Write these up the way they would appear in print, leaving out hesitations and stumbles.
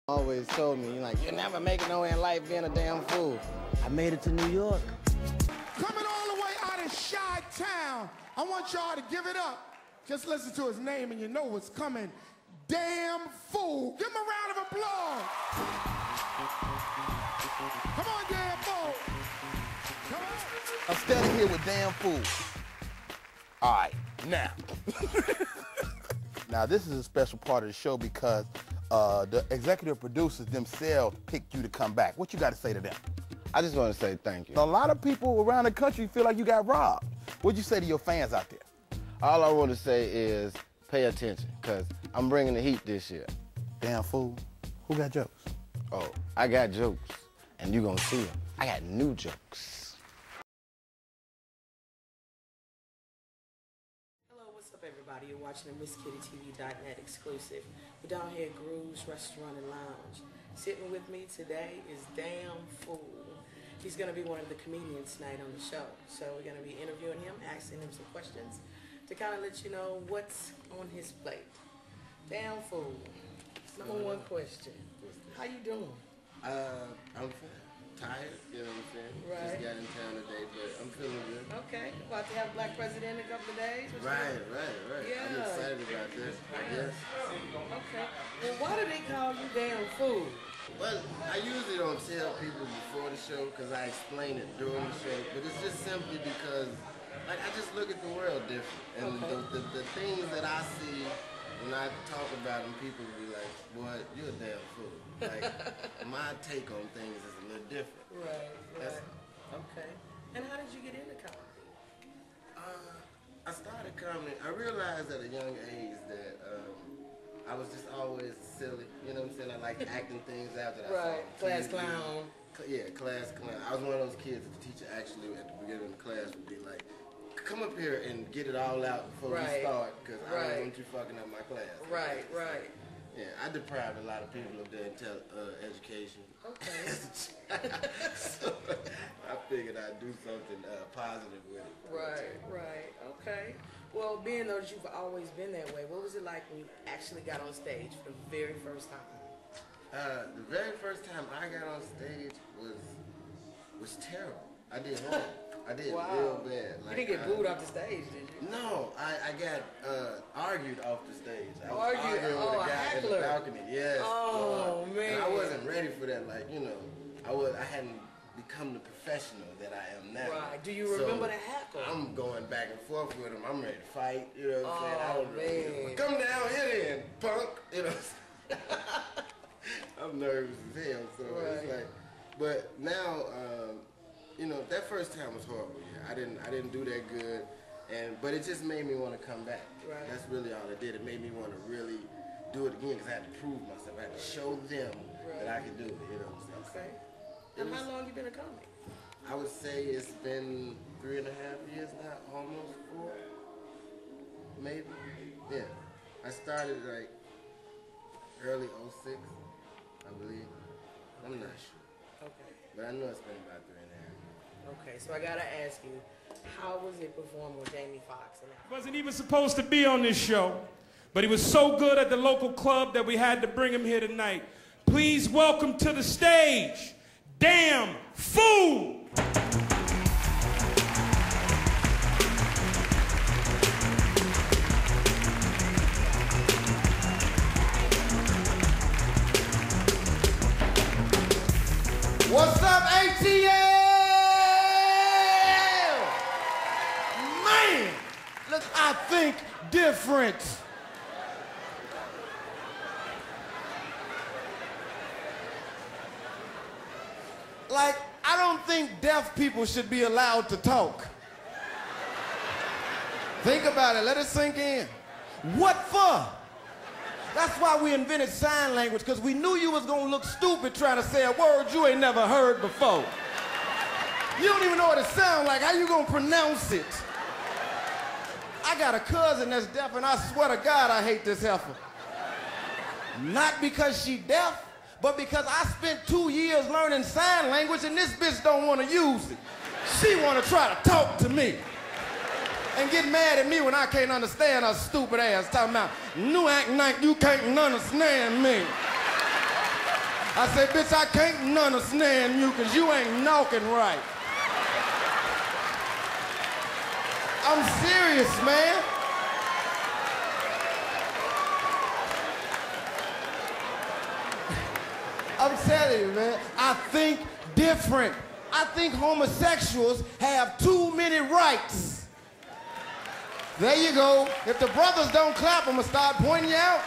Always told me, like, you'll never make it nowhere in life being a damn fool. I made it to New York. Coming all the way out of Chi-Town, I want y'all to give it up. Just listen to his name and you know what's coming. Damn Fool. Give him a round of applause. Come on, Damn Fool. Come on. I'm standing here with Damn Fool. All right, now. Now, this is a special part of the show because the executive producers themselves picked you to come back. What you got to say to them? I just want to say thank you. A lot of people around the country feel like you got robbed. What'd you say to your fans out there? All I want to say is pay attention, because I'm bringing the heat this year. Damn Fool. Who got jokes? Oh, I got jokes, and you gonna see them. I got new jokes. Hello, what's up, everybody? You're watching the MissKittyTV.net exclusive. We're down here at Groove's Restaurant and Lounge. Sitting with me today is Damn Fool. He's going to be one of the comedians tonight on the show. So we're going to be interviewing him, asking him some questions to kind of let you know what's on his plate. Damn Fool. Number one question. How you doing? I'm fine. Tired, you know what I'm saying? Right. Just got in town today, but I'm feeling good. Okay. About to have Black President in a couple of days? Right. Yeah. I'm excited about this, I guess. Okay. Well, why do they call you Damn Fool? Well, I usually don't tell people before the show because I explain it during the show, but it's just simply because, like, I just look at the world different. And the things that I see when I talk about them, people will be like, boy, you're a damn fool. Like, my take on things is a little different. Right. Okay. And how did you get into comedy? I started comedy. I realized at a young age that I was just always silly. You know what I'm saying? I liked acting things out that I saw. Class clown. Yeah, class clown. I was one of those kids that the teacher actually at the beginning of the class would be like, come up here and get it all out before we start, because I don't want you fucking up my class. Right. Yeah, I deprived a lot of people of their education. Okay. So I figured I'd do something positive with it. Right. Okay. Well, being though that you've always been that way, what was it like when you actually got on stage for the very first time? The very first time I got on stage was terrible. I did wrong. I did real bad. Like, you didn't get booed off the stage, did you? No, I got argued off the stage. I was Argued? arguing with a guy in the balcony. Yes. Oh, man. And I wasn't ready for that. Like, you know, I hadn't become the professional that I am now. Right. Do you remember the heckle? I'm going back and forth with him. I'm ready to fight. You know what I'm saying? I don't man. Well, come down here then, punk. You know. I'm nervous as hell. So it's like, but now. You know, that first time was horrible. Yeah, I didn't do that good, but it just made me want to come back. Right. That's really all it did. It made me want to really do it again because I had to prove myself. I had to show them that I could do it. You know what I'm saying? Okay. And how long you been a comic? I would say it's been 3.5 years now, almost 4, maybe. Yeah. I started like early '06, I believe. I'm not sure. Okay. But I know it's been about 3.5. Okay, so I gotta ask you, how was it performing with Jamie Foxx? Wasn't even supposed to be on this show, but he was so good at the local club that we had to bring him here tonight. Please welcome to the stage, Damn Fool! What's up, ATL? Man, look, I think different. Like, I don't think deaf people should be allowed to talk. Think about it, let it sink in. What for? That's why we invented sign language, because we knew you was gonna look stupid trying to say a word you ain't never heard before. You don't even know what it sounds like. How you gonna pronounce it? I got a cousin that's deaf, and I swear to God I hate this heifer. Not because she deaf, but because I spent 2 years learning sign language, and this bitch don't want to use it. She want to try to talk to me. and get mad at me when I can't understand her stupid ass talking about, you acting like you can't understand me. I said, bitch, I can't none understand you because you ain't knocking right. I'm serious, man. I'm telling you, man, I think different. I think homosexuals have too many rights. There you go. If the brothers don't clap, I'm gonna start pointing you out.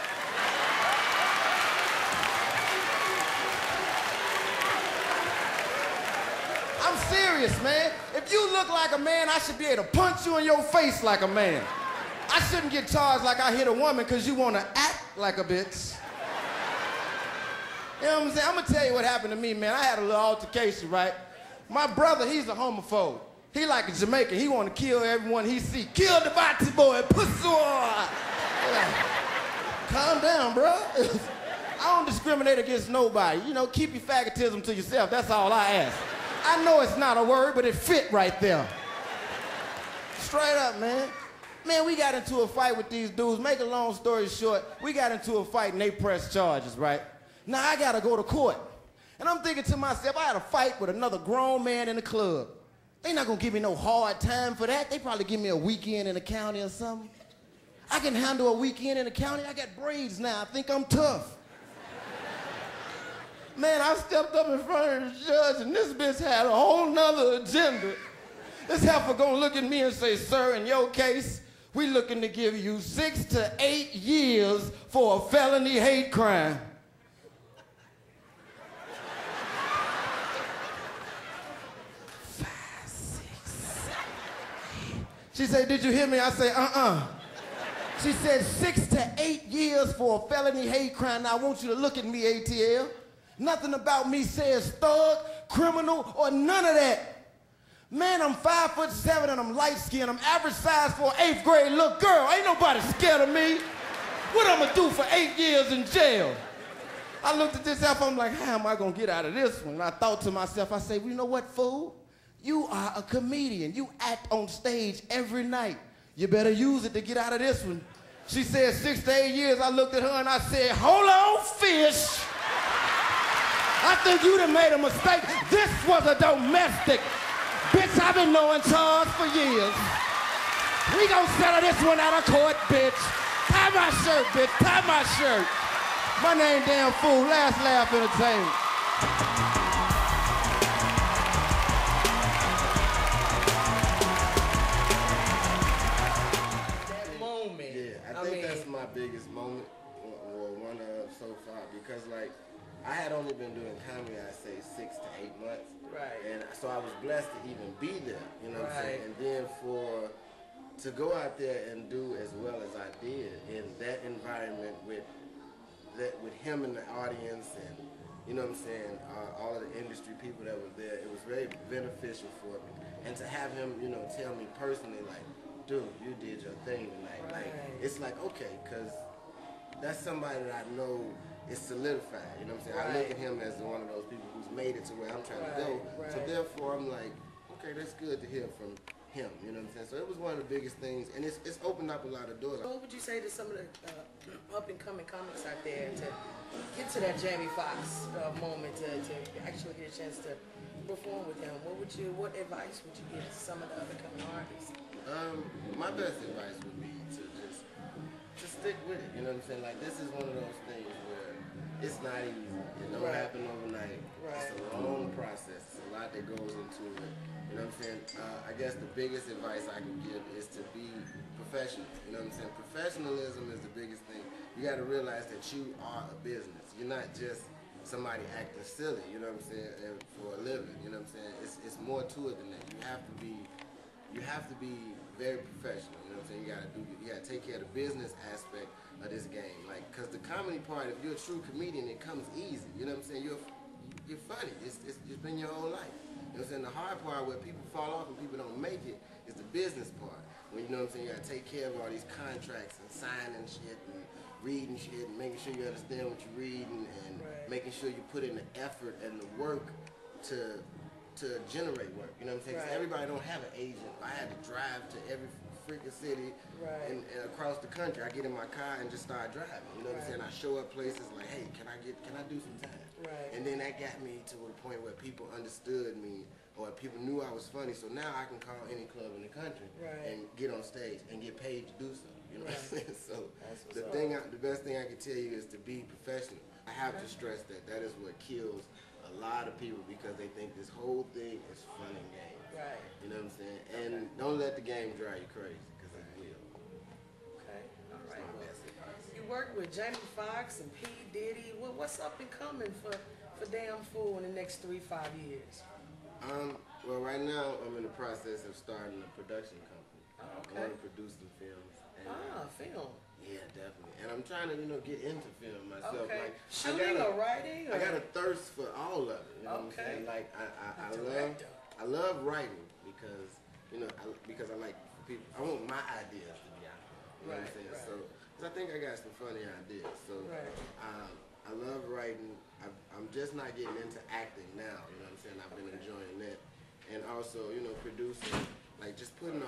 I'm serious, man. If you look like a man, I should be able to punch you in your face like a man. I shouldn't get charged like I hit a woman because you want to act like a bitch. You know what I'm saying? I'm going to tell you what happened to me, man. I had a little altercation, right? My brother, he's a homophobe. He like a Jamaican. He want to kill everyone he see. Kill the bati boy, pussy. Calm down, bro. I don't discriminate against nobody. You know, keep your faggotism to yourself. That's all I ask. I know it's not a word, but it fit right there. Straight up, man. Man, we got into a fight with these dudes. Make a long story short, we got into a fight and they pressed charges, right? Now I gotta go to court. And I'm thinking to myself, I had a fight with another grown man in the club. They not gonna give me no hard time for that. They probably give me a weekend in the county or something. I can handle a weekend in the county. I got braids now. I think I'm tough. Man, I stepped up in front of the judge and this bitch had a whole nother agenda. This heifer gonna look at me and say, sir, in your case, we looking to give you 6 to 8 years for a felony hate crime. She said, did you hear me? I said, She said 6 to 8 years for a felony hate crime. Now I want you to look at me, ATL. Nothing about me says thug, criminal, or none of that. Man, I'm 5'7" and I'm light-skinned. I'm average size for an 8th grade little girl. Ain't nobody scared of me. What I'm gonna do for 8 years in jail? I looked at this up, I'm like, how am I gonna get out of this one? And I thought to myself, I said, well, you know what, fool? You are a comedian. You act on stage every night. You better use it to get out of this one. She said 6 to 8 years. I looked at her and I said, hold on, fish. I think you done made a mistake. This was a domestic. Bitch, I've been knowing Charles for years. We gonna settle this one out of court, bitch. Tie my shirt, bitch. Tie my shirt. My name Damn Fool. Last Laugh Entertainment. I think that's my biggest moment, or one of so far, because like I had only been doing comedy, I'd say 6 to 8 months, Right. And so I was blessed to even be there, you know what I'm saying? And then to go out there and do as well as I did in that environment with him in the audience, and you know what I'm saying, all of the industry people that were there, it was very beneficial for me. And to have him, you know, tell me personally, like, dude, you did your thing tonight. Right. Like, it's like, okay, because that's somebody that I know is solidified. You know what I'm saying? Right. I look at him as one of those people who's made it to where I'm trying to go. Right. So therefore, I'm like, okay, that's good to hear from him. You know what I'm saying? So it was one of the biggest things, and it's opened up a lot of doors. What would you say to some of the up-and-coming comics out there to get to that Jamie Foxx moment, to actually get a chance to perform with him? What advice would you give to some of the up-and-coming artists? My best advice would be to just stick with it. You know what I'm saying? Like, this is one of those things where it's not easy. It don't happen overnight. Right. It's a long process. It's a lot that goes into it. You know what I'm saying? I guess the biggest advice I can give is to be professional. You know what I'm saying? Professionalism is the biggest thing. You got to realize that you are a business. You're not just somebody acting silly, you know what I'm saying, for a living. You know what I'm saying? It's more to it than that. You have to be very professional. You know what I'm saying? You gotta take care of the business aspect of this game. Like, cause the comedy part, if you're a true comedian, it comes easy. You know what I'm saying? You're funny. It's been your whole life. You know what I'm saying? The hard part where people fall off and people don't make it is the business part. When, you know what I'm saying, you gotta take care of all these contracts and signing shit and reading shit and making sure you understand what you're reading and making sure you put in the effort and the work to to generate work. You know what I'm saying? 'Cause Right. everybody don't have an agent. I had to drive to every freaking city Right. and across the country. I get in my car and just start driving. You know what I'm saying? I show up places like, hey, can I do some time? Right. And then that got me to a point where people understood me or people knew I was funny. So now I can call any club in the country Right. and get on stage and get paid to do so. You know what I'm saying? So That's what's the best thing I can tell you is to be professional. I have to stress that. That is what kills a lot of people because they think this whole thing is fun and games. Right. You know what I'm saying? And don't let the game drive you crazy because it will. Okay. All right. my Well, best advice. you work with Jamie Foxx and P. Diddy. What's up and coming for Damn Fool in the next 3-5 years? Well, right now I'm in the process of starting a production company. Oh, okay. I want to produce some films. And, Film. yeah, definitely. And I'm trying to, get into film myself. Okay. Like, Shooting or writing? I got a thirst for all of it. You know what I'm Okay. saying? Like Director. I love writing because because I like people. I want my ideas to be out there. You know what I'm saying? Right. So, 'cause I think I got some funny ideas. So, Right. I love writing. I'm just not getting into acting now. You know what I'm saying? I've been enjoying that, and also producing, like just putting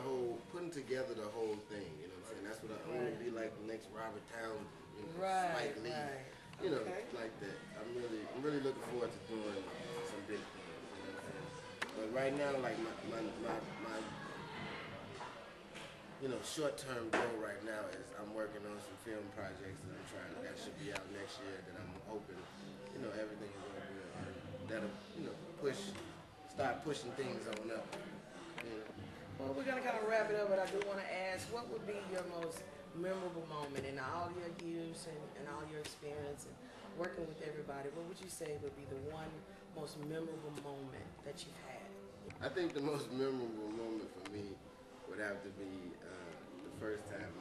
together the whole thing. You know what I'm saying? That's what I want to be like the next Robert Townsend. Spike Lee. Right. You know, Okay. like that. I'm really looking forward to doing some big things. You know what I'm saying? But right now, like my short-term goal right now is I'm working on some film projects that I'm trying. That should be out next year. That I'm hoping, everything is going to be. That'll, start pushing things on up. Well, we're gonna kind of wrap it up, but I do want to ask, what would be your most memorable moment in all your years and all your experience and working with everybody? What would you say would be the one most memorable moment that you've had? I think the most memorable moment for me would have to be the first time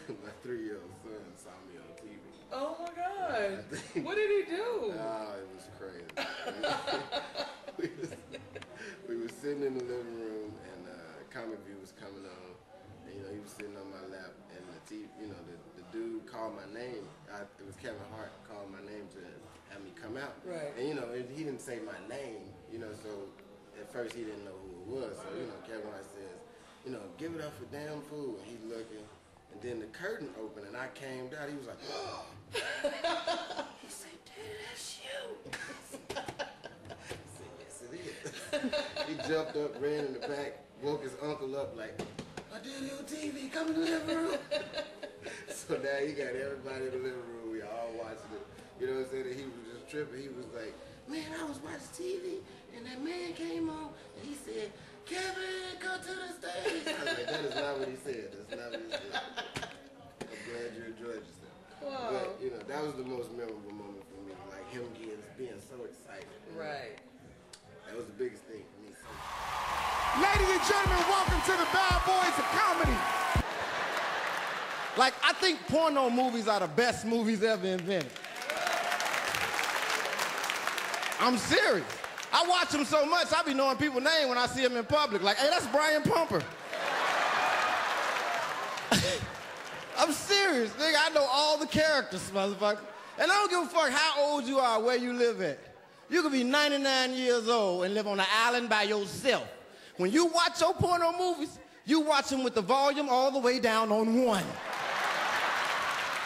my 3-year-old son saw me on TV. Oh my God! What did he do? Oh, it was crazy. we was sitting in the living room and Comic View was coming on, and he was sitting on my lap, and the TV, the dude called my name. It was Kevin Hart called my name to have me come out. Right. And he didn't say my name, so at first he didn't know who it was. So Kevin Hart says, give it up for Damn Fool. And he's looking, and then the curtain opened, and I came down. He was like, oh. He said, Daddy, that's you. I said, yes, it is. He jumped up, ran in the back, woke his uncle up like, I did you on TV, come in the living room. So now he got everybody in the living room, we all watching it. You know what I'm saying? And he was just tripping. He was like, man, I was watching TV, and that man came on, and he said, Kevin, go to the stage. I was like, that is not what he said. That's not what he said. I'm glad you enjoyed yourself. Wow. But, that was the most memorable moment for me, like him being so excited. Right. That was the biggest thing for me. Ladies and gentlemen, welcome to the Bad Boys of Comedy. Like, I think porno movies are the best movies ever invented. I'm serious. I watch them so much, I be knowing people's names when I see them in public. Like, hey, that's Brian Pumper. I'm serious, nigga. I know all the characters, motherfucker. And I don't give a fuck how old you are, where you live at. You could be 99 years old and live on an island by yourself. When you watch your porno movies, you watch them with the volume all the way down on 1.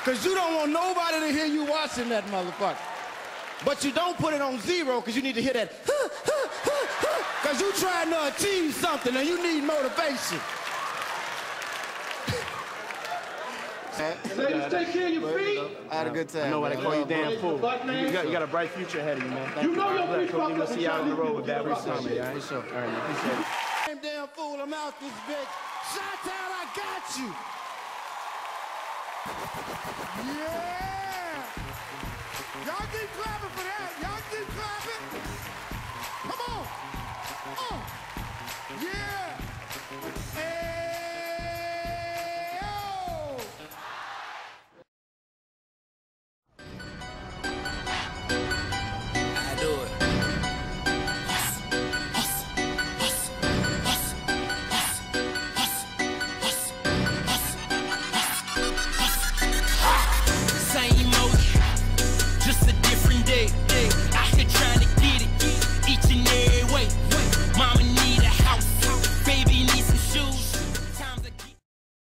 Because you don't want nobody to hear you watching that motherfucker. But you don't put it on 0 because you need to hear that, because you trying to achieve something and you need motivation. Ladies, take care of your feet. I had a good time. I know why they call you Damn Fool. You got a bright future ahead of you, man. Thank you know your feet fucked up. We'll see you out on the road with Bad Boys Comedy, all right? For sure. All right, man. Appreciate it. Damn fool, I'm out this bitch. Chi-Town, I got you. Yeah. Y'all keep clapping for that.